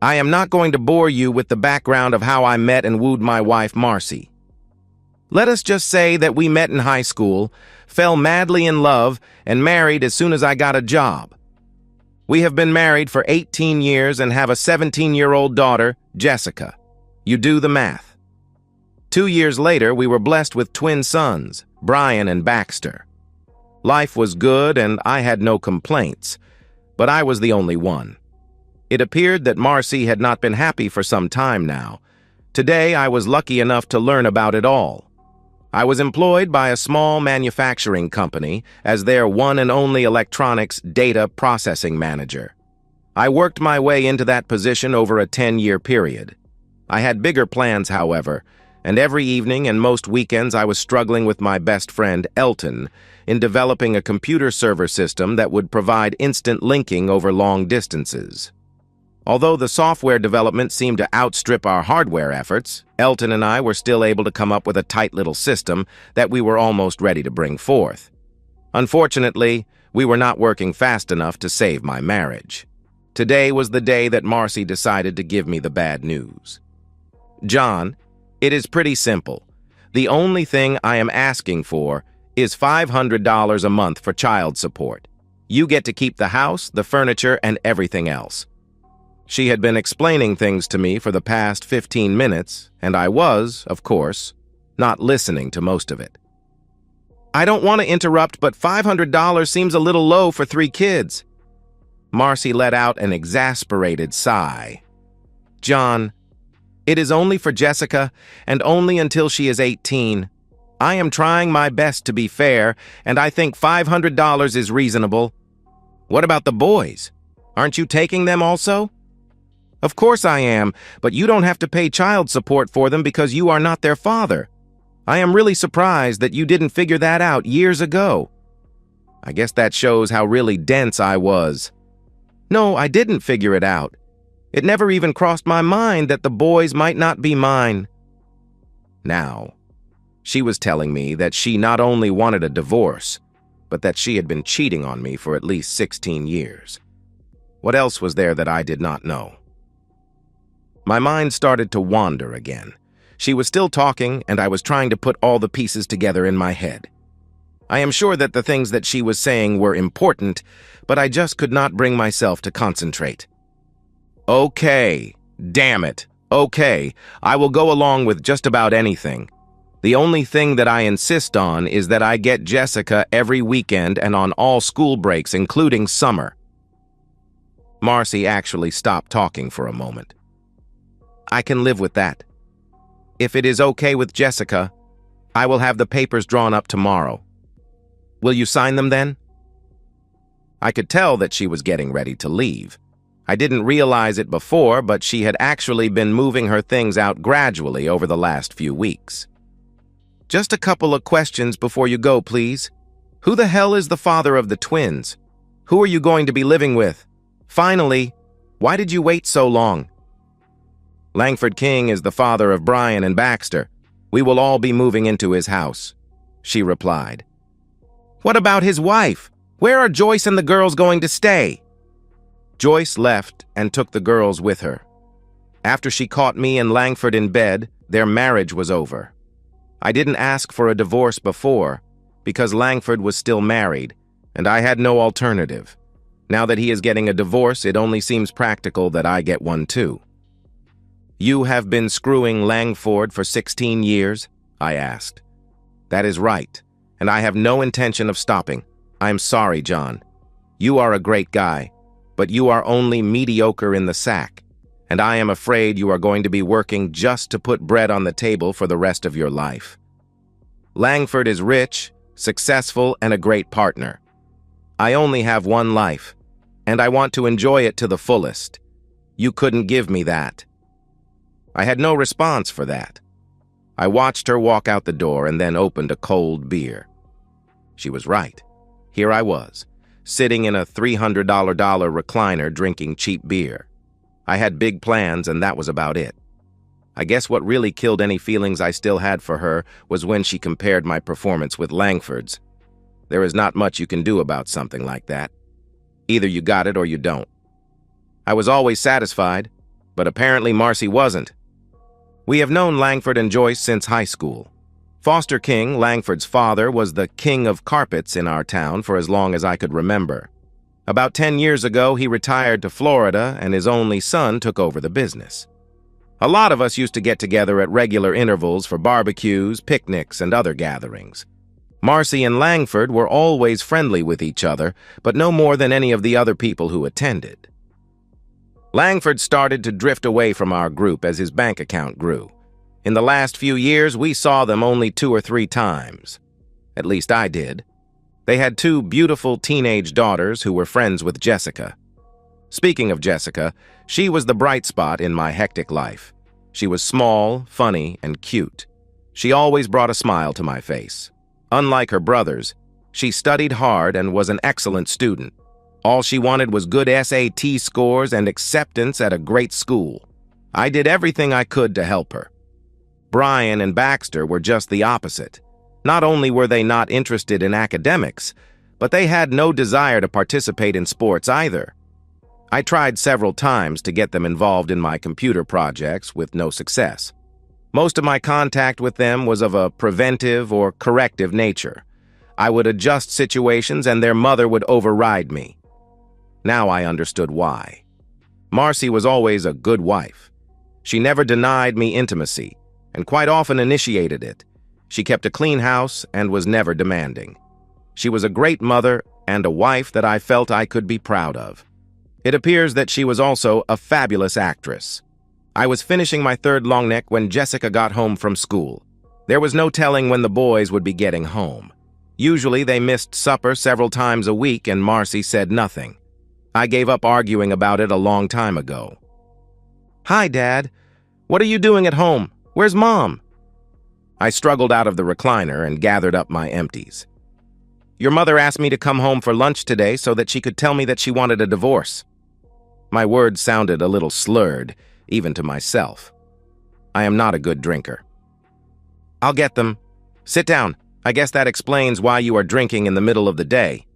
I am not going to bore you with the background of how I met and wooed my wife, Marcy. Let us just say that we met in high school, fell madly in love, and married as soon as I got a job. We have been married for 18 years and have a 17-year-old daughter, Jessica. You do the math. 2 years later, we were blessed with twin sons, Brian and Baxter. Life was good and I had no complaints, but I was the only one. It appeared that Marcy had not been happy for some time now. Today, I was lucky enough to learn about it all. I was employed by a small manufacturing company as their one and only electronics data processing manager. I worked my way into that position over a 10-year period. I had bigger plans, however, and every evening and most weekends I was struggling with my best friend, Elton, in developing a computer server system that would provide instant linking over long distances. Although the software development seemed to outstrip our hardware efforts, Elton and I were still able to come up with a tight little system that we were almost ready to bring forth. Unfortunately, we were not working fast enough to save my marriage. Today was the day that Marcy decided to give me the bad news. John, it is pretty simple. The only thing I am asking for is $500 a month for child support. You get to keep the house, the furniture, and everything else. She had been explaining things to me for the past 15 minutes, and I was, of course, not listening to most of it. I don't want to interrupt, but $500 seems a little low for 3 kids. Marcy let out an exasperated sigh. John, it is only for Jessica, and only until she is 18. I am trying my best to be fair, and I think $500 is reasonable. What about the boys? Aren't you taking them also? Of course I am, but you don't have to pay child support for them because you are not their father. I am really surprised that you didn't figure that out years ago. I guess that shows how really dense I was. No, I didn't figure it out. It never even crossed my mind that the boys might not be mine. Now, she was telling me that she not only wanted a divorce, but that she had been cheating on me for at least 16 years. What else was there that I did not know? My mind started to wander again. She was still talking, and I was trying to put all the pieces together in my head. I am sure that the things that she was saying were important, but I just could not bring myself to concentrate. Okay, damn it. Okay, I will go along with just about anything. The only thing that I insist on is that I get Jessica every weekend and on all school breaks, including summer. Marcy actually stopped talking for a moment. I can live with that. If it is okay with Jessica, I will have the papers drawn up tomorrow. Will you sign them then? I could tell that she was getting ready to leave. I didn't realize it before, but she had actually been moving her things out gradually over the last few weeks. Just a couple of questions before you go, please. Who the hell is the father of the twins? Who are you going to be living with? Finally, why did you wait so long? Langford King is the father of Brian and Baxter. We will all be moving into his house, she replied. What about his wife? Where are Joyce and the girls going to stay? Joyce left and took the girls with her. After she caught me and Langford in bed, their marriage was over. I didn't ask for a divorce before because Langford was still married, and I had no alternative. Now that he is getting a divorce, it only seems practical that I get one too. You have been screwing Langford for 16 years? I asked. That is right, and I have no intention of stopping. I'm sorry, John. You are a great guy, but you are only mediocre in the sack, and I am afraid you are going to be working just to put bread on the table for the rest of your life. Langford is rich, successful, and a great partner. I only have one life, and I want to enjoy it to the fullest. You couldn't give me that. I had no response for that. I watched her walk out the door and then opened a cold beer. She was right. Here I was, sitting in a $300 recliner drinking cheap beer. I had big plans, and that was about it. I guess what really killed any feelings I still had for her was when she compared my performance with Langford's. There is not much you can do about something like that. Either you got it or you don't. I was always satisfied. but apparently Marcy wasn't. We have known Langford and Joyce since high school. Foster King, Langford's father, was the king of carpets in our town for as long as I could remember. About 10 years ago, he retired to Florida, and his only son took over the business. A lot of us used to get together at regular intervals for barbecues, picnics, and other gatherings. Marcy and Langford were always friendly with each other, but no more than any of the other people who attended. Langford started to drift away from our group as his bank account grew. In the last few years, we saw them only 2 or 3 times. At least I did. They had 2 beautiful teenage daughters who were friends with Jessica. Speaking of Jessica, she was the bright spot in my hectic life. She was small, funny, and cute. She always brought a smile to my face. Unlike her brothers, she studied hard and was an excellent student. All she wanted was good SAT scores and acceptance at a great school. I did everything I could to help her. Brian and Baxter were just the opposite. Not only were they not interested in academics, but they had no desire to participate in sports either. I tried several times to get them involved in my computer projects with no success. Most of my contact with them was of a preventive or corrective nature. I would adjust situations and their mother would override me. Now I understood why. Marcy was always a good wife. She never denied me intimacy, and quite often initiated it. She kept a clean house and was never demanding. She was a great mother and a wife that I felt I could be proud of. It appears that she was also a fabulous actress. I was finishing my 3rd long neck when Jessica got home from school. There was no telling when the boys would be getting home. Usually they missed supper several times a week and Marcy said nothing. I gave up arguing about it a long time ago. "Hi, Dad. What are you doing at home? Where's Mom?" I struggled out of the recliner and gathered up my empties. "Your mother asked me to come home for lunch today so that she could tell me that she wanted a divorce." My words sounded a little slurred, even to myself. I am not a good drinker. "I'll get them. Sit down. I guess that explains why you are drinking in the middle of the day."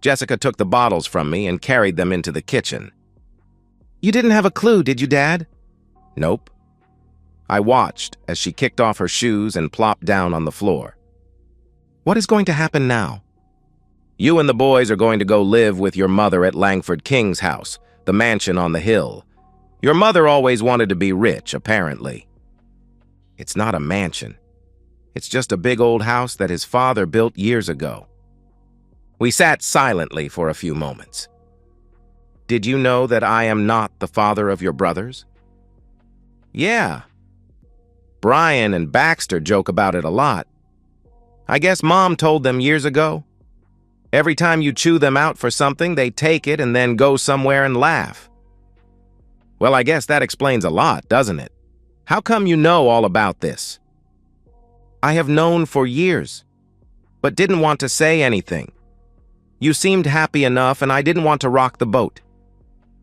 Jessica took the bottles from me and carried them into the kitchen. "You didn't have a clue, did you, Dad?" "Nope." I watched as she kicked off her shoes and plopped down on the floor. "What is going to happen now?" "You and the boys are going to go live with your mother at Langford King's house, the mansion on the hill. Your mother always wanted to be rich, apparently." "It's not a mansion. It's just a big old house that his father built years ago." We sat silently for a few moments. "Did you know that I am not the father of your brothers?" "Yeah. Brian and Baxter joke about it a lot. I guess Mom told them years ago. Every time you chew them out for something, they take it and then go somewhere and laugh." "Well, I guess that explains a lot, doesn't it? How come you know all about this?" "I have known for years, but didn't want to say anything. You seemed happy enough, and I didn't want to rock the boat.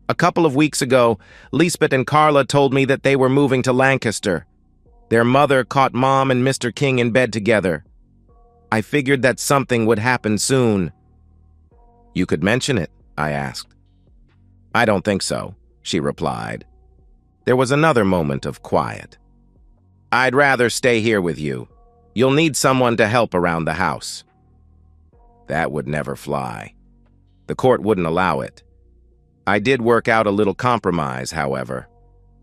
A couple of weeks ago, Lisbeth and Carla told me that they were moving to Lancaster. Their mother caught Mom and Mr. King in bed together. I figured that something would happen soon." "You could mention it," I asked. "I don't think so," she replied. There was another moment of quiet. "I'd rather stay here with you. You'll need someone to help around the house." That would never fly. The court wouldn't allow it. "I did work out a little compromise, however,"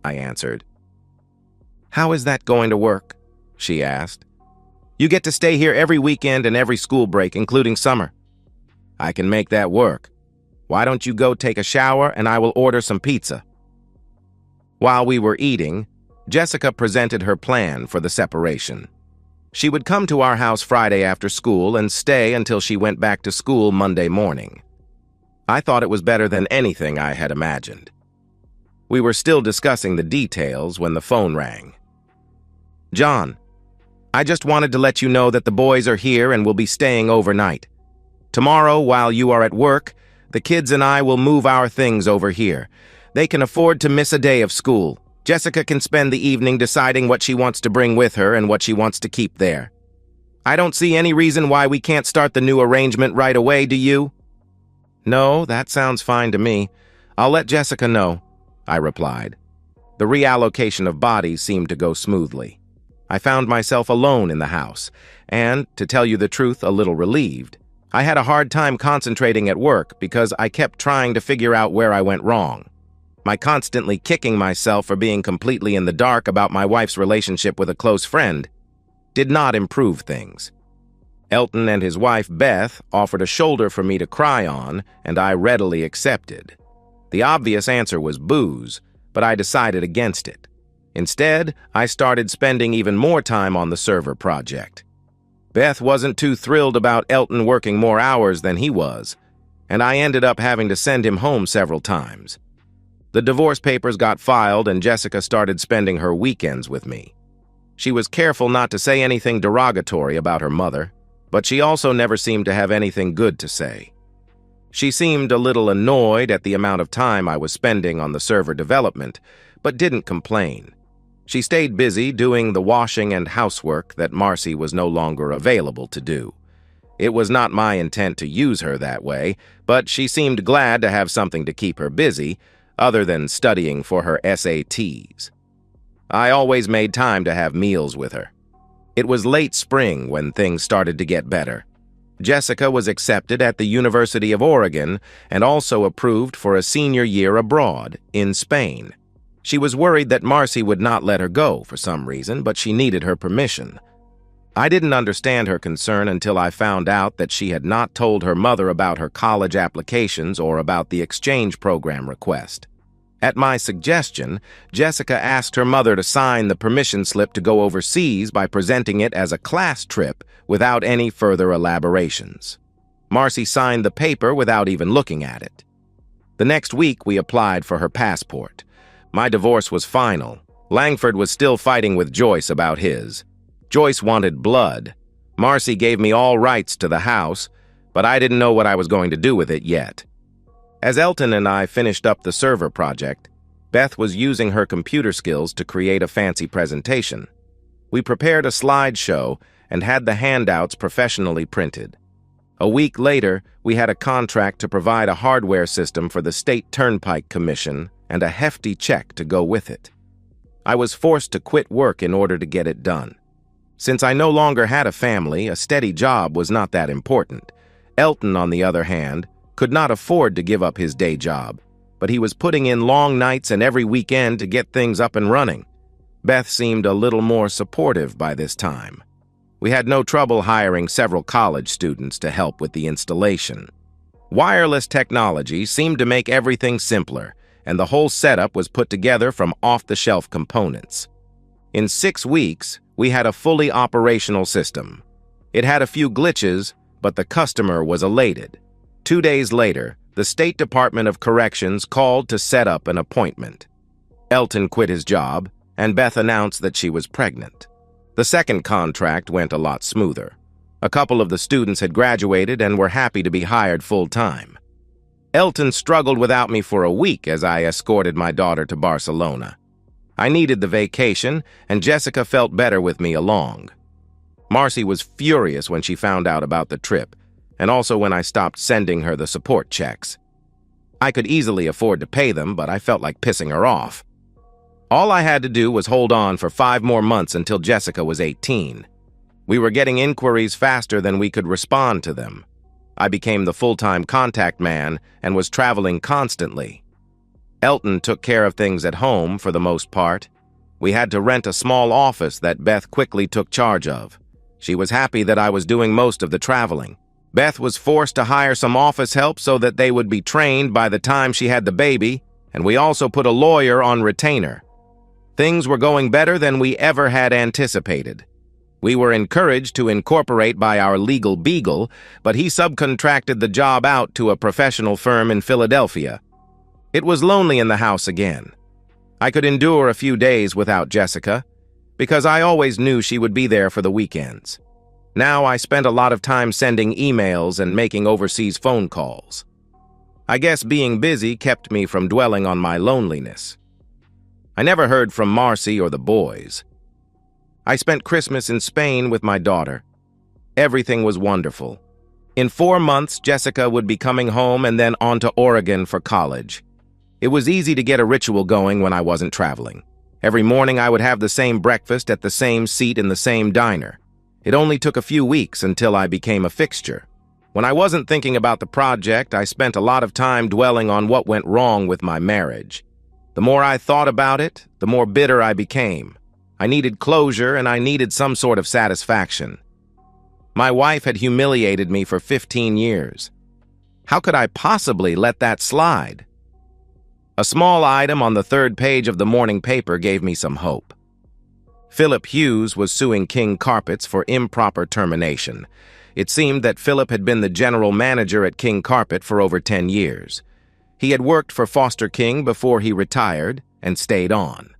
I answered. "How is that going to work?" she asked. "You get to stay here every weekend and every school break, including summer." "I can make that work. Why don't you go take a shower and I will order some pizza?" While we were eating, Jessica presented her plan for the separation. She would come to our house Friday after school and stay until she went back to school Monday morning. I thought it was better than anything I had imagined. We were still discussing the details when the phone rang. "John, I just wanted to let you know that the boys are here and will be staying overnight. Tomorrow, while you are at work, the kids and I will move our things over here. They can afford to miss a day of school. Jessica can spend the evening deciding what she wants to bring with her and what she wants to keep there. I don't see any reason why we can't start the new arrangement right away, do you?" "No, that sounds fine to me. I'll let Jessica know. I replied. The reallocation of bodies seemed to go smoothly. I found myself alone in the house, and, to tell you the truth, a little relieved. I had a hard time concentrating at work because I kept trying to figure out where I went wrong. My constantly kicking myself for being completely in the dark about my wife's relationship with a close friend did not improve things. Elton and his wife, Beth, offered a shoulder for me to cry on, and I readily accepted. The obvious answer was booze, but I decided against it. Instead, I started spending even more time on the server project. Beth wasn't too thrilled about Elton working more hours than he was, and I ended up having to send him home several times. The divorce papers got filed, and Jessica started spending her weekends with me. She was careful not to say anything derogatory about her mother, but she also never seemed to have anything good to say. She seemed a little annoyed at the amount of time I was spending on the server development, but didn't complain. She stayed busy doing the washing and housework that Marcy was no longer available to do. It was not my intent to use her that way, but she seemed glad to have something to keep her busy, other than studying for her SATs. I always made time to have meals with her. It was late spring when things started to get better. Jessica was accepted at the University of Oregon and also approved for a senior year abroad in Spain. She was worried that Marcy would not let her go for some reason, but she needed her permission. I didn't understand her concern until I found out that she had not told her mother about her college applications or about the exchange program request. At my suggestion, Jessica asked her mother to sign the permission slip to go overseas by presenting it as a class trip without any further elaborations. Marcy signed the paper without even looking at it. The next week, we applied for her passport. My divorce was final. Langford was still fighting with Joyce about his. Joyce wanted blood. Marcy gave me all rights to the house, but I didn't know what I was going to do with it yet. As Elton and I finished up the server project, Beth was using her computer skills to create a fancy presentation. We prepared a slideshow and had the handouts professionally printed. A week later, we had a contract to provide a hardware system for the State Turnpike Commission and a hefty check to go with it. I was forced to quit work in order to get it done. Since I no longer had a family, a steady job was not that important. Elton, on the other hand, could not afford to give up his day job, but he was putting in long nights and every weekend to get things up and running. Beth seemed a little more supportive by this time. We had no trouble hiring several college students to help with the installation. Wireless technology seemed to make everything simpler, and the whole setup was put together from off-the-shelf components. In 6 weeks, we had a fully operational system. It had a few glitches, but the customer was elated. 2 days later, the State Department of Corrections called to set up an appointment. Elton quit his job, and Beth announced that she was pregnant. The second contract went a lot smoother. A couple of the students had graduated and were happy to be hired full-time. Elton struggled without me for a week as I escorted my daughter to Barcelona. I needed the vacation, and Jessica felt better with me along. Marcy was furious when she found out about the trip, and also when I stopped sending her the support checks. I could easily afford to pay them, but I felt like pissing her off. All I had to do was hold on for 5 more months until Jessica was 18. We were getting inquiries faster than we could respond to them. I became the full-time contact man and was traveling constantly. Elton took care of things at home for the most part. We had to rent a small office that Beth quickly took charge of. She was happy that I was doing most of the traveling. Beth was forced to hire some office help so that they would be trained by the time she had the baby, and we also put a lawyer on retainer. Things were going better than we ever had anticipated. We were encouraged to incorporate by our legal beagle, but he subcontracted the job out to a professional firm in Philadelphia. It was lonely in the house again. I could endure a few days without Jessica, because I always knew she would be there for the weekends. Now I spent a lot of time sending emails and making overseas phone calls. I guess being busy kept me from dwelling on my loneliness. I never heard from Marcy or the boys. I spent Christmas in Spain with my daughter. Everything was wonderful. In 4 months, Jessica would be coming home and then on to Oregon for college. It was easy to get a ritual going when I wasn't traveling. Every morning I would have the same breakfast at the same seat in the same diner. It only took a few weeks until I became a fixture. When I wasn't thinking about the project, I spent a lot of time dwelling on what went wrong with my marriage. The more I thought about it, the more bitter I became. I needed closure and I needed some sort of satisfaction. My wife had humiliated me for 15 years. How could I possibly let that slide? A small item on the third page of the morning paper gave me some hope. Philip Hughes was suing King Carpets for improper termination. It seemed that Philip had been the general manager at King Carpet for over 10 years. He had worked for Foster King before he retired and stayed on.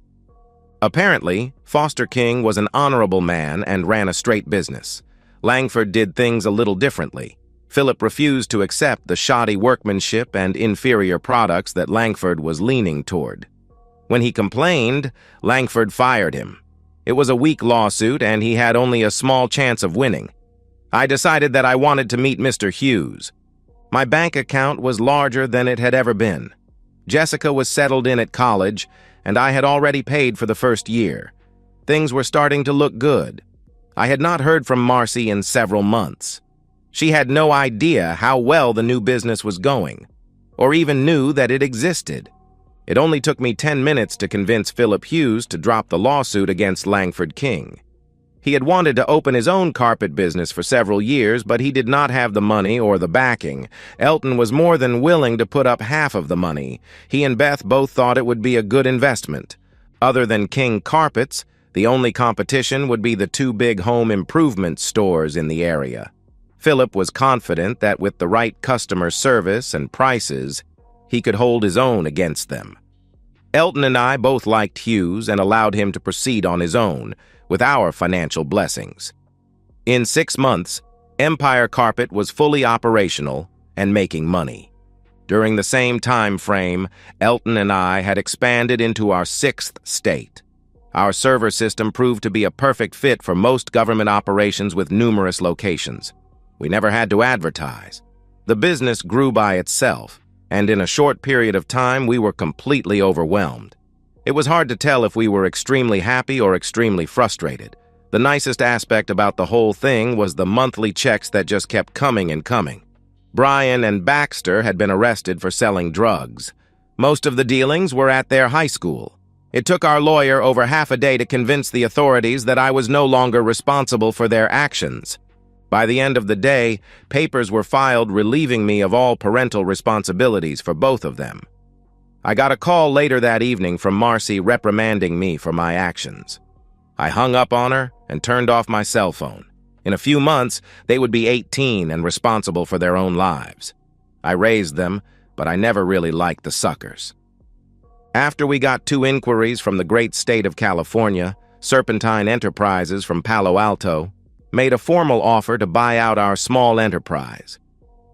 Apparently, Foster King was an honorable man and ran a straight business. Langford did things a little differently. Philip refused to accept the shoddy workmanship and inferior products that Langford was leaning toward. When he complained, Langford fired him. It was a weak lawsuit and he had only a small chance of winning. I decided that I wanted to meet Mr. Hughes. My bank account was larger than it had ever been. Jessica was settled in at college, and I had already paid for the first year. Things were starting to look good. I had not heard from Marcy in several months. She had no idea how well the new business was going, or even knew that it existed. It only took me 10 minutes to convince Philip Hughes to drop the lawsuit against Langford King. He had wanted to open his own carpet business for several years, but he did not have the money or the backing. Elton was more than willing to put up half of the money. He and Beth both thought it would be a good investment. Other than King Carpets, the only competition would be the two big home improvement stores in the area. Philip was confident that with the right customer service and prices, he could hold his own against them. Elton and I both liked Hughes and allowed him to proceed on his own, with our financial blessings. In 6 months, Empire Carpet was fully operational and making money. During the same time frame, Elton and I had expanded into our 6th state. Our server system proved to be a perfect fit for most government operations with numerous locations. We never had to advertise. The business grew by itself, and in a short period of time, we were completely overwhelmed. It was hard to tell if we were extremely happy or extremely frustrated. The nicest aspect about the whole thing was the monthly checks that just kept coming and coming. Brian and Baxter had been arrested for selling drugs. Most of the dealings were at their high school. It took our lawyer over half a day to convince the authorities that I was no longer responsible for their actions. By the end of the day, papers were filed relieving me of all parental responsibilities for both of them. I got a call later that evening from Marcy reprimanding me for my actions. I hung up on her and turned off my cell phone. In a few months, they would be 18 and responsible for their own lives. I raised them, but I never really liked the suckers. After we got 2 inquiries from the great state of California, Serpentine Enterprises from Palo Alto made a formal offer to buy out our small enterprise.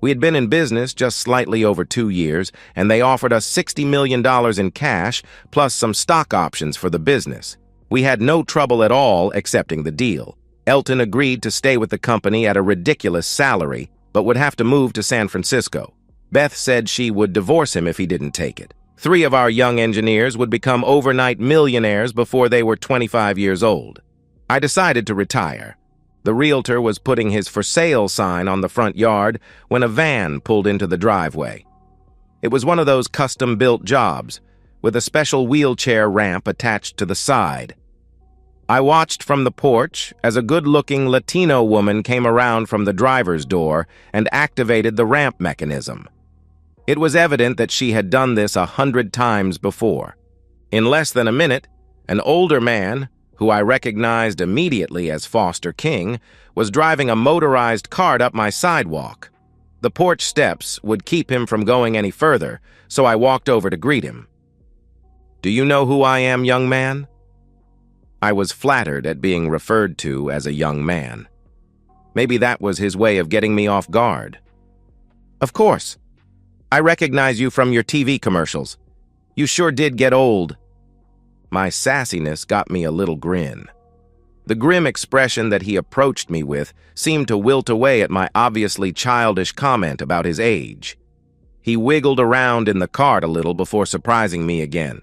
We had been in business just slightly over 2 years, and they offered us $60 million in cash, plus some stock options for the business. We had no trouble at all accepting the deal. Elton agreed to stay with the company at a ridiculous salary, but would have to move to San Francisco. Beth said she would divorce him if he didn't take it. 3 of our young engineers would become overnight millionaires before they were 25 years old. I decided to retire. The realtor was putting his for sale sign on the front yard when a van pulled into the driveway. It was one of those custom-built jobs, with a special wheelchair ramp attached to the side. I watched from the porch as a good-looking Latino woman came around from the driver's door and activated the ramp mechanism. It was evident that she had done this 100 times before. In less than a minute, an older man, who I recognized immediately as Foster King, was driving a motorized cart up my sidewalk. The porch steps would keep him from going any further, so I walked over to greet him. "Do you know who I am, young man?" I was flattered at being referred to as a young man. Maybe that was his way of getting me off guard. "Of course. I recognize you from your TV commercials. You sure did get old." My sassiness got me a little grin. The grim expression that he approached me with seemed to wilt away at my obviously childish comment about his age. He wiggled around in the cart a little before surprising me again.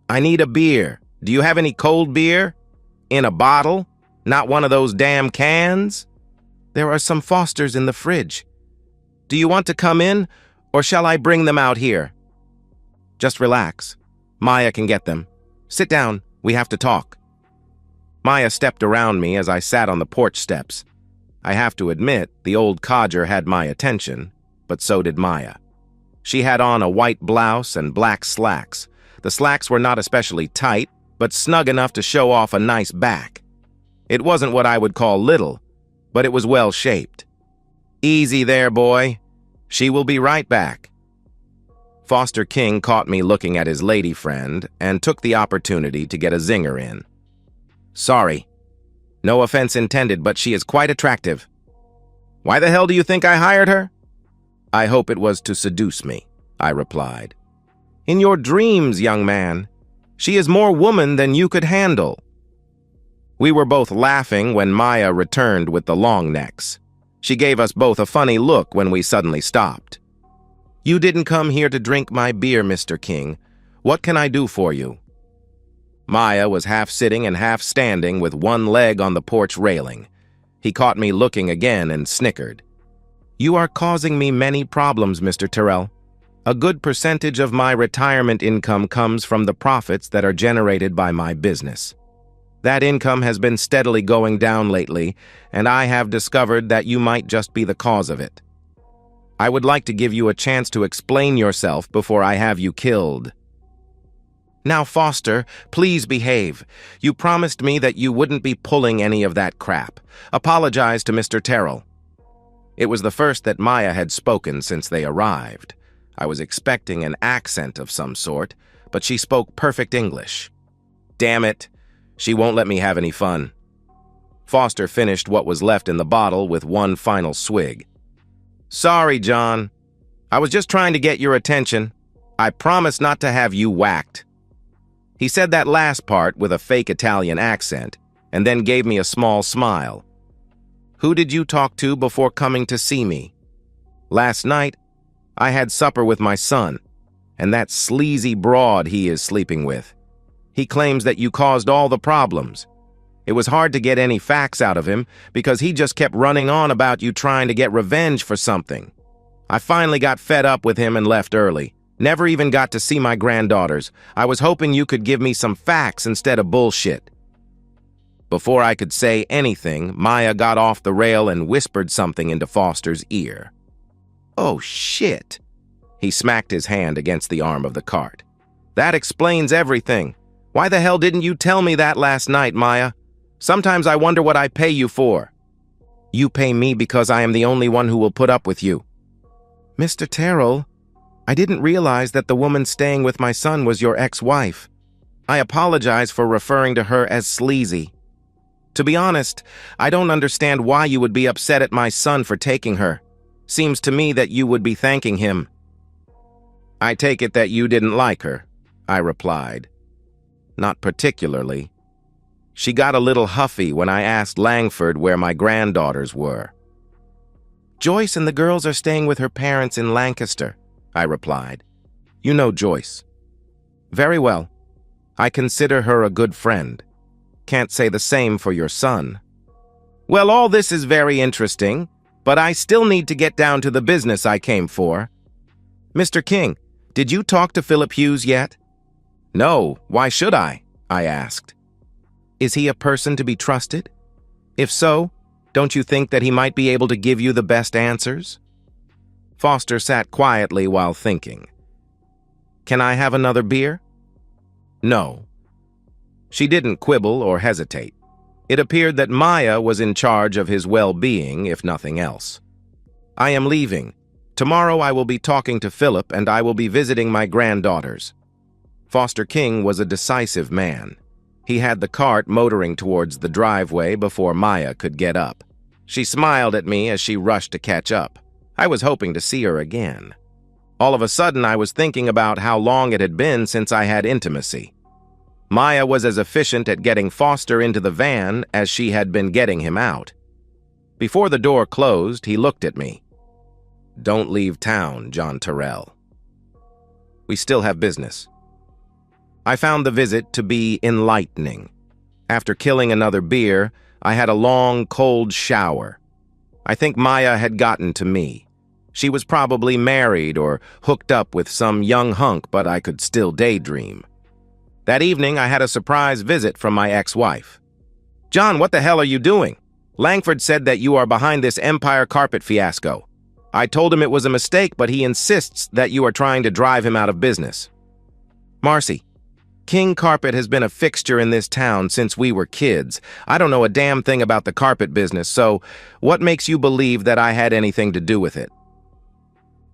"I need a beer. Do you have any cold beer? In a bottle? Not one of those damn cans?" "There are some Fosters in the fridge. Do you want to come in, or shall I bring them out here?" "Just relax. Maya can get them. Sit down. We have to talk." Maya stepped around me as I sat on the porch steps. I have to admit, the old codger had my attention, but so did Maya. She had on a white blouse and black slacks. The slacks were not especially tight, but snug enough to show off a nice back. It wasn't what I would call little, but it was well shaped. "Easy there, boy. She will be right back." Foster King caught me looking at his lady friend and took the opportunity to get a zinger in. "Sorry. No offense intended, but she is quite attractive." "Why the hell do you think I hired her?" "I hope it was to seduce me," I replied. "In your dreams, young man. She is more woman than you could handle." We were both laughing when Maya returned with the long necks. She gave us both a funny look when we suddenly stopped. "You didn't come here to drink my beer, Mr. King. What can I do for you?" Maya was half sitting and half standing with one leg on the porch railing. He caught me looking again and snickered. "You are causing me many problems, Mr. Terrell. A good percentage of my retirement income comes from the profits that are generated by my business. That income has been steadily going down lately, and I have discovered that you might just be the cause of it. I would like to give you a chance to explain yourself before I have you killed." "Now, Foster, please behave. You promised me that you wouldn't be pulling any of that crap. Apologize to Mr. Terrell." It was the first that Maya had spoken since they arrived. I was expecting an accent of some sort, but she spoke perfect English. Damn it, she won't let me have any fun. Foster finished what was left in the bottle with one final swig. "Sorry, John. I was just trying to get your attention. I promise not to have you whacked." He said that last part with a fake Italian accent, and then gave me a small smile. "Who did you talk to before coming to see me?" "Last night, I had supper with my son, and that sleazy broad he is sleeping with. He claims that you caused all the problems. It was hard to get any facts out of him because he just kept running on about you trying to get revenge for something. I finally got fed up with him and left early. Never even got to see my granddaughters. I was hoping you could give me some facts instead of bullshit." Before I could say anything, Maya got off the rail and whispered something into Foster's ear. "Oh, shit." He smacked his hand against the arm of the cart. "That explains everything. Why the hell didn't you tell me that last night, Maya? Sometimes I wonder what I pay you for." "You pay me because I am the only one who will put up with you." "Mr. Terrell, I didn't realize that the woman staying with my son was your ex-wife. I apologize for referring to her as sleazy. To be honest, I don't understand why you would be upset at my son for taking her. Seems to me that you would be thanking him." "I take it that you didn't like her," I replied. "Not particularly. She got a little huffy when I asked Langford where my granddaughters were." "Joyce and the girls are staying with her parents in Lancaster," I replied. "You know Joyce." "Very well. I consider her a good friend. Can't say the same for your son." "Well, all this is very interesting, but I still need to get down to the business I came for. Mr. King, did you talk to Philip Hughes yet?" "No, why should I?" I asked. "Is he a person to be trusted? If so, don't you think that he might be able to give you the best answers?" Foster sat quietly while thinking. "Can I have another beer?" "No." She didn't quibble or hesitate. It appeared that Maya was in charge of his well-being, if nothing else. "I am leaving. Tomorrow I will be talking to Philip and I will be visiting my granddaughters." Foster King was a decisive man. He had the cart motoring towards the driveway before Maya could get up. She smiled at me as she rushed to catch up. I was hoping to see her again. All of a sudden, I was thinking about how long it had been since I had intimacy. Maya was as efficient at getting Foster into the van as she had been getting him out. Before the door closed, he looked at me. "Don't leave town, John Terrell," We still have business." I found the visit to be enlightening. After killing another beer, I had a long, cold shower. I think Maya had gotten to me. She was probably married or hooked up with some young hunk, but I could still daydream. That evening, I had a surprise visit from my ex-wife. "John, what the hell are you doing? Langford said that you are behind this Empire carpet fiasco. I told him it was a mistake, but he insists that you are trying to drive him out of business." "Marcy, King Carpet has been a fixture in this town since we were kids. I don't know a damn thing about the carpet business, so what makes you believe that I had anything to do with it?"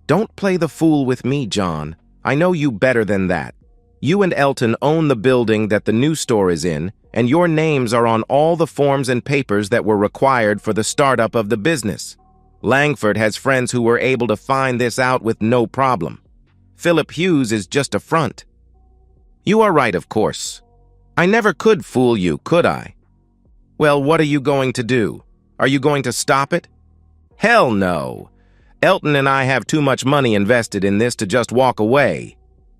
"Don't play the fool with me, John. I know you better than that. You and Elton own the building that the new store is in, and your names are on all the forms and papers that were required for the startup of the business. Langford has friends who were able to find this out with no problem. Philip Hughes is just a front." "You are right, of course. I never could fool you, could I?" "Well, what are you going to do? Are you going to stop it?" "Hell no. Elton and I have too much money invested in this to just walk away.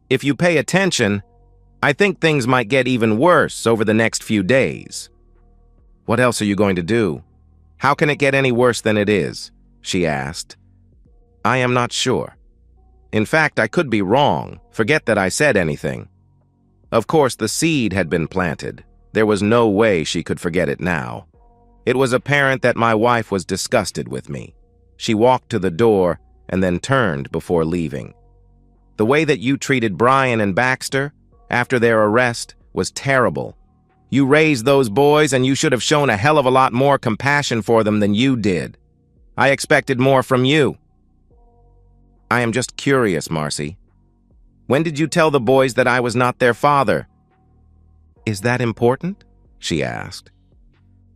If you pay attention, I think things might get even worse over the next few days." "What else are you going to do? How can it get any worse than it is?" she asked. "I am not sure. In fact, I could be wrong. Forget that I said anything." Of course, the seed had been planted. There was no way she could forget it now. It was apparent that my wife was disgusted with me. She walked to the door and then turned before leaving. "The way that you treated Brian and Baxter after their arrest was terrible. You raised those boys and you should have shown a hell of a lot more compassion for them than you did. I expected more from you." "I am just curious, Marcy. When did you tell the boys that I was not their father?" "Is that important?" she asked.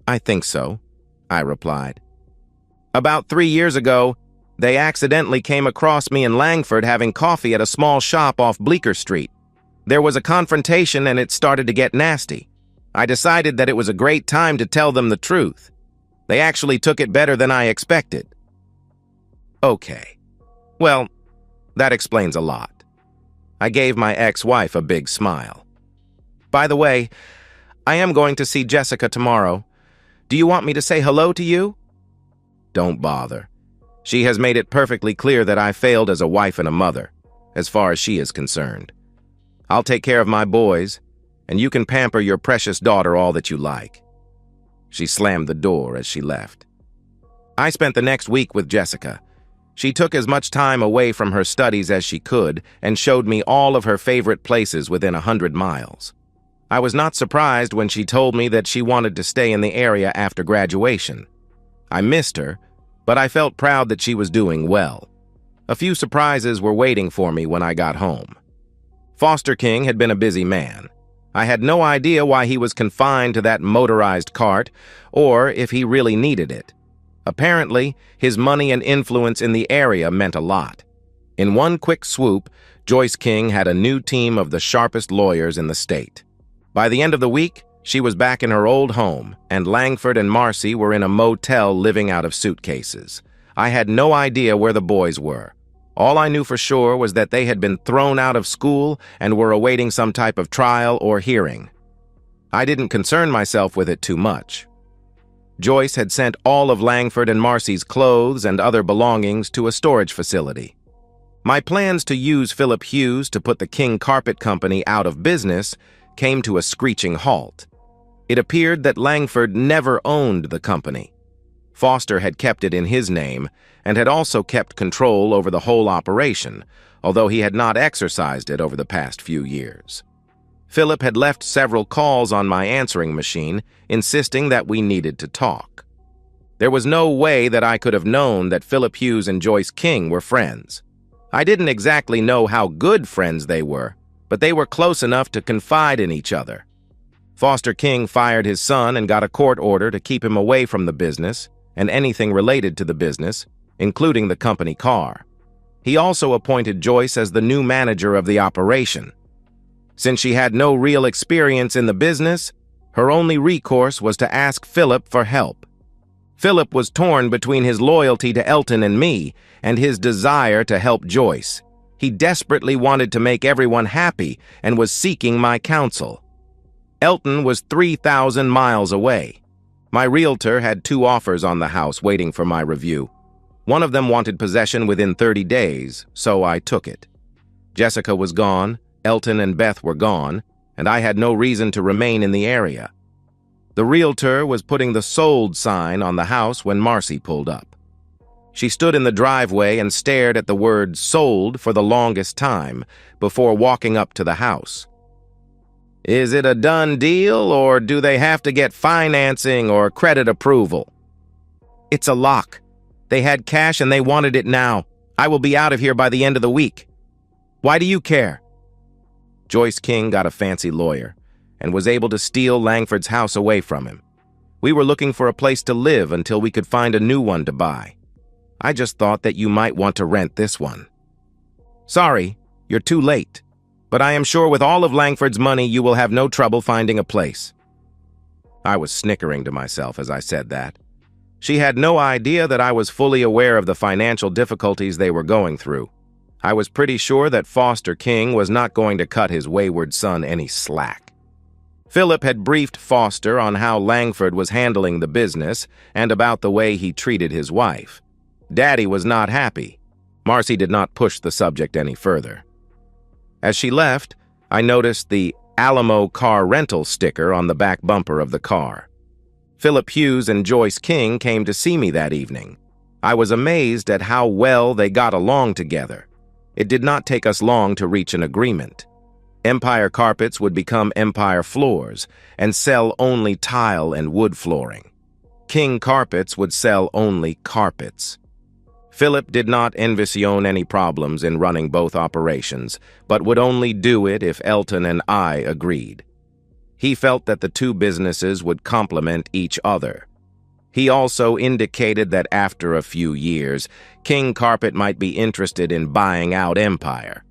"I think so," I replied. "About 3 years ago, they accidentally came across me and Langford having coffee at a small shop off Bleecker Street. There was a confrontation and it started to get nasty. I decided that it was a great time to tell them the truth. They actually took it better than I expected." "Okay. Well, that explains a lot." I gave my ex-wife a big smile. "By the way, I am going to see Jessica tomorrow. Do you want me to say hello to you?" "Don't bother. She has made it perfectly clear that I failed as a wife and a mother, as far as she is concerned. I'll take care of my boys, and you can pamper your precious daughter all that you like." She slammed the door as she left. I spent the next week with Jessica. She took as much time away from her studies as she could and showed me all of her favorite places within 100 miles. I was not surprised when she told me that she wanted to stay in the area after graduation. I missed her, but I felt proud that she was doing well. A few surprises were waiting for me when I got home. Foster King had been a busy man. I had no idea why he was confined to that motorized cart, or if he really needed it. Apparently, his money and influence in the area meant a lot. In one quick swoop, Joyce King had a new team of the sharpest lawyers in the state. By the end of the week, she was back in her old home, and Langford and Marcy were in a motel living out of suitcases. I had no idea where the boys were. All I knew for sure was that they had been thrown out of school and were awaiting some type of trial or hearing. I didn't concern myself with it too much. Joyce had sent all of Langford and Marcy's clothes and other belongings to a storage facility. My plans to use Philip Hughes to put the King Carpet Company out of business came to a screeching halt. It appeared that Langford never owned the company. Foster had kept it in his name and had also kept control over the whole operation, although he had not exercised it over the past few years. Philip had left several calls on my answering machine, insisting that we needed to talk. There was no way that I could have known that Philip Hughes and Joyce King were friends. I didn't exactly know how good friends they were, but they were close enough to confide in each other. Foster King fired his son and got a court order to keep him away from the business and anything related to the business, including the company car. He also appointed Joyce as the new manager of the operation. Since she had no real experience in the business, her only recourse was to ask Philip for help. Philip was torn between his loyalty to Elton and me and his desire to help Joyce. He desperately wanted to make everyone happy and was seeking my counsel. Elton was 3,000 miles away. My realtor had 2 offers on the house waiting for my review. One of them wanted possession within 30 days, so I took it. Jessica was gone, Elton and Beth were gone, and I had no reason to remain in the area. The realtor was putting the sold sign on the house when Marcy pulled up. She stood in the driveway and stared at the word sold for the longest time before walking up to the house. Is it a done deal, or do they have to get financing or credit approval? It's a lock. They had cash and they wanted it now. I will be out of here by the end of the week. Why do you care? Joyce King got a fancy lawyer and was able to steal Langford's house away from him. We were looking for a place to live until we could find a new one to buy. I just thought that you might want to rent this one. Sorry, you're too late, but I am sure with all of Langford's money you will have no trouble finding a place. I was snickering to myself as I said that. She had no idea that I was fully aware of the financial difficulties they were going through. I was pretty sure that Foster King was not going to cut his wayward son any slack. Philip had briefed Foster on how Langford was handling the business and about the way he treated his wife. Daddy was not happy. Marcy did not push the subject any further. As she left, I noticed the Alamo car rental sticker on the back bumper of the car. Philip Hughes and Joyce King came to see me that evening. I was amazed at how well they got along together. It did not take us long to reach an agreement. Empire Carpets would become Empire Floors and sell only tile and wood flooring. King Carpets would sell only carpets. Philip did not envision any problems in running both operations, but would only do it if Elton and I agreed. He felt that the 2 businesses would complement each other. He also indicated that after a few years, King Carpet might be interested in buying out Empire.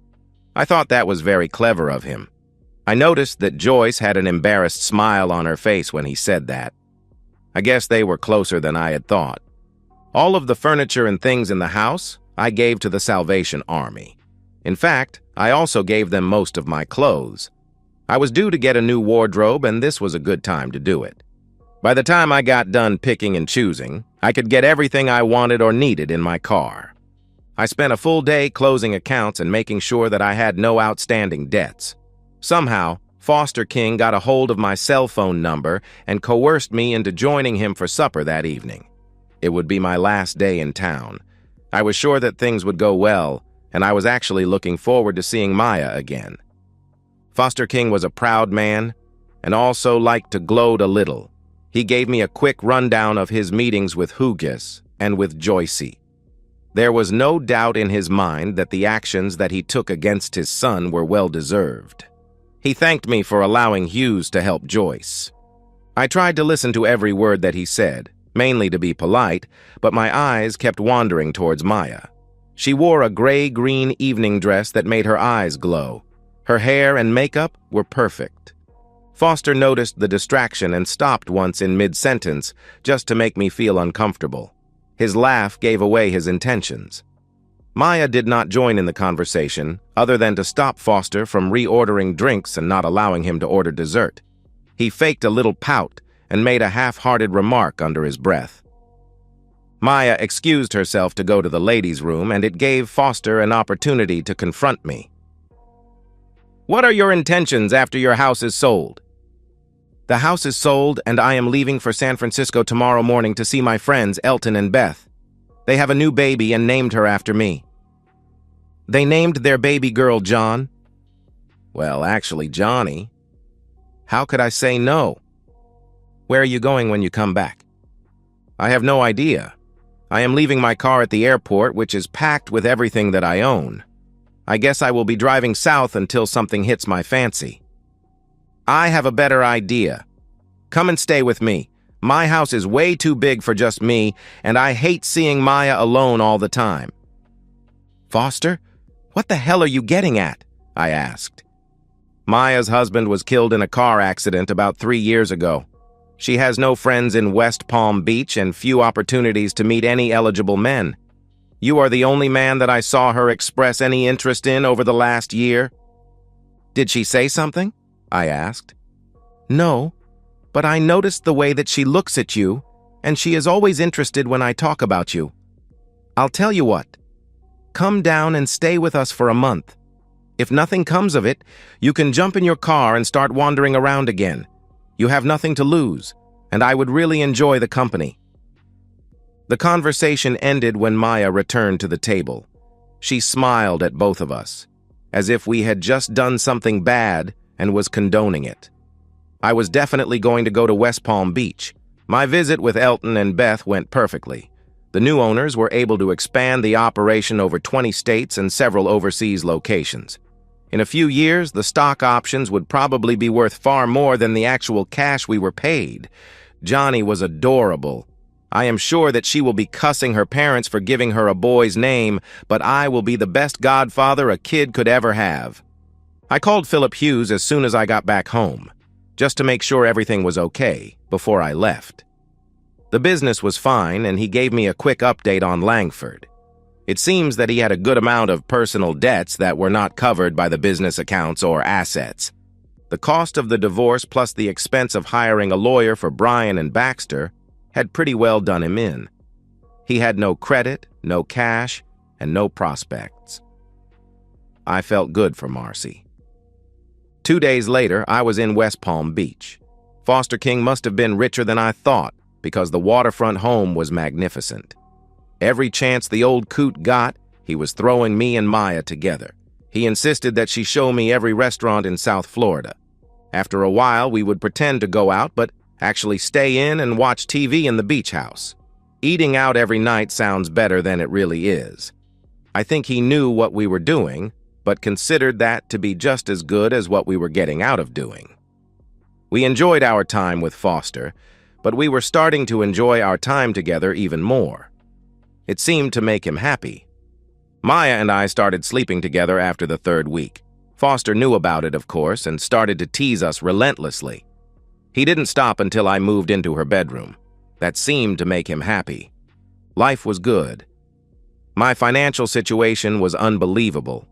I thought that was very clever of him. I noticed that Joyce had an embarrassed smile on her face when he said that. I guess they were closer than I had thought. All of the furniture and things in the house I gave to the Salvation Army. In fact, I also gave them most of my clothes. I was due to get a new wardrobe, and this was a good time to do it. By the time I got done picking and choosing, I could get everything I wanted or needed in my car. I spent a full day closing accounts and making sure that I had no outstanding debts. Somehow, Foster King got a hold of my cell phone number and coerced me into joining him for supper that evening. It would be my last day in town. I was sure that things would go well, and I was actually looking forward to seeing Maya again. Foster King was a proud man and also liked to gloat a little. He gave me a quick rundown of his meetings with Hughes and with Joyce. There was no doubt in his mind that the actions that he took against his son were well-deserved. He thanked me for allowing Hughes to help Joyce. I tried to listen to every word that he said, mainly to be polite, but my eyes kept wandering towards Maya. She wore a gray-green evening dress that made her eyes glow. Her hair and makeup were perfect. Foster noticed the distraction and stopped once in mid-sentence just to make me feel uncomfortable. His laugh gave away his intentions. Maya did not join in the conversation, other than to stop Foster from reordering drinks and not allowing him to order dessert. He faked a little pout and made a half-hearted remark under his breath. Maya excused herself to go to the ladies' room, and it gave Foster an opportunity to confront me. "What are your intentions after your house is sold?" "The house is sold, and I am leaving for San Francisco tomorrow morning to see my friends Elton and Beth. They have a new baby and named her after me." "They named their baby girl John?" "Well, actually, Johnny." "How could I say no?" "Where are you going when you come back?" "I have no idea. I am leaving my car at the airport, which is packed with everything that I own. I guess I will be driving south until something hits my fancy." "I have a better idea. Come and stay with me. My house is way too big for just me, and I hate seeing Maya alone all the time." "Foster, what the hell are you getting at?" I asked. "Maya's husband was killed in a car accident about 3 years ago. She has no friends in West Palm Beach and few opportunities to meet any eligible men. You are the only man that I saw her express any interest in over the last year." "Did she say something?" I asked. "No, but I noticed the way that she looks at you, and she is always interested when I talk about you. I'll tell you what. Come down and stay with us for a month. If nothing comes of it, you can jump in your car and start wandering around again. You have nothing to lose, and I would really enjoy the company." The conversation ended when Maya returned to the table. She smiled at both of us, as if we had just done something bad and was condoning it. I was definitely going to go to West Palm Beach. My visit with Elton and Beth went perfectly. The new owners were able to expand the operation over 20 states and several overseas locations. In a few years, the stock options would probably be worth far more than the actual cash we were paid. Johnny was adorable. I am sure that she will be cussing her parents for giving her a boy's name, but I will be the best godfather a kid could ever have. I called Philip Hughes as soon as I got back home, just to make sure everything was okay before I left. The business was fine, and he gave me a quick update on Langford. It seems that he had a good amount of personal debts that were not covered by the business accounts or assets. The cost of the divorce plus the expense of hiring a lawyer for Brian and Baxter had pretty well done him in. He had no credit, no cash, and no prospects. I felt good for Marcy. 2 days later, I was in West Palm Beach. Foster King must have been richer than I thought, because the waterfront home was magnificent. Every chance the old coot got, he was throwing me and Maya together. He insisted that she show me every restaurant in South Florida. After a while, we would pretend to go out, but actually stay in and watch TV in the beach house. Eating out every night sounds better than it really is. I think he knew what we were doing, but considered that to be just as good as what we were getting out of doing. We enjoyed our time with Foster, but we were starting to enjoy our time together even more. It seemed to make him happy. Maya and I started sleeping together after the 3rd week. Foster knew about it, of course, and started to tease us relentlessly. He didn't stop until I moved into her bedroom. That seemed to make him happy. Life was good. My financial situation was unbelievable.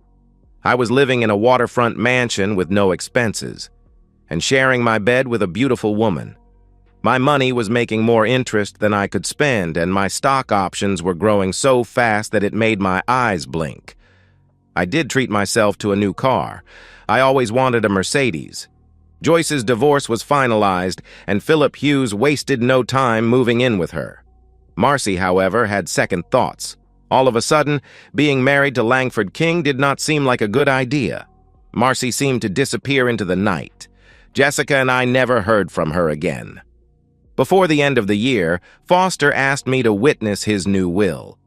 I was living in a waterfront mansion with no expenses, and sharing my bed with a beautiful woman. My money was making more interest than I could spend, and my stock options were growing so fast that it made my eyes blink. I did treat myself to a new car. I always wanted a Mercedes. Joyce's divorce was finalized, and Philip Hughes wasted no time moving in with her. Marcy, however, had second thoughts. All of a sudden, being married to Langford King did not seem like a good idea. Marcy seemed to disappear into the night. Jessica and I never heard from her again. Before the end of the year, Foster asked me to witness his new will.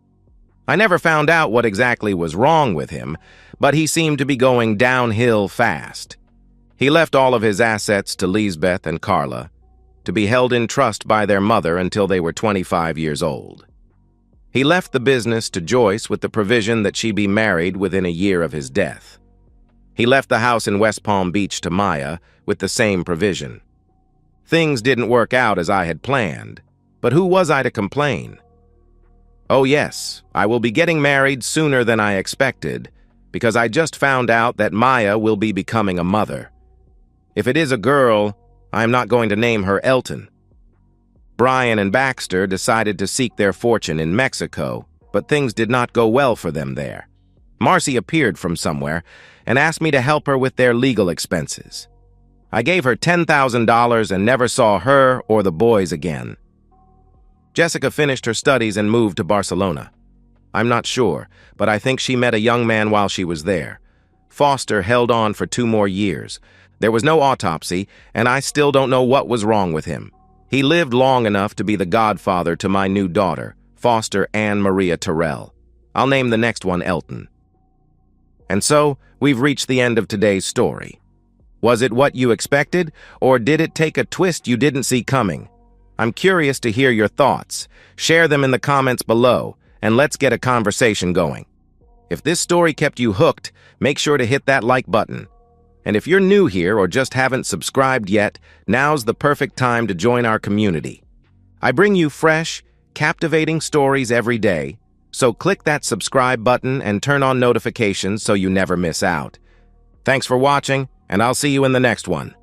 I never found out what exactly was wrong with him, but he seemed to be going downhill fast. He left all of his assets to Lisbeth and Carla, to be held in trust by their mother until they were 25 years old. He left the business to Joyce with the provision that she be married within a year of his death. He left the house in West Palm Beach to Maya with the same provision. Things didn't work out as I had planned, but who was I to complain? Oh yes, I will be getting married sooner than I expected, because I just found out that Maya will be becoming a mother. If it is a girl, I am not going to name her Elton. Brian and Baxter decided to seek their fortune in Mexico, but things did not go well for them there. Marcy appeared from somewhere and asked me to help her with their legal expenses. I gave her $10,000 and never saw her or the boys again. Jessica finished her studies and moved to Barcelona. I'm not sure, but I think she met a young man while she was there. Foster held on for 2 more years. There was no autopsy, and I still don't know what was wrong with him. He lived long enough to be the godfather to my new daughter, Foster Anne Maria Terrell. I'll name the next one Elton. And so, we've reached the end of today's story. Was it what you expected, or did it take a twist you didn't see coming? I'm curious to hear your thoughts. Share them in the comments below, and let's get a conversation going. If this story kept you hooked, make sure to hit that like button. And if you're new here or just haven't subscribed yet, now's the perfect time to join our community. I bring you fresh, captivating stories every day, So click that subscribe button and turn on notifications so you never miss out. Thanks for watching, and I'll see you in the next one.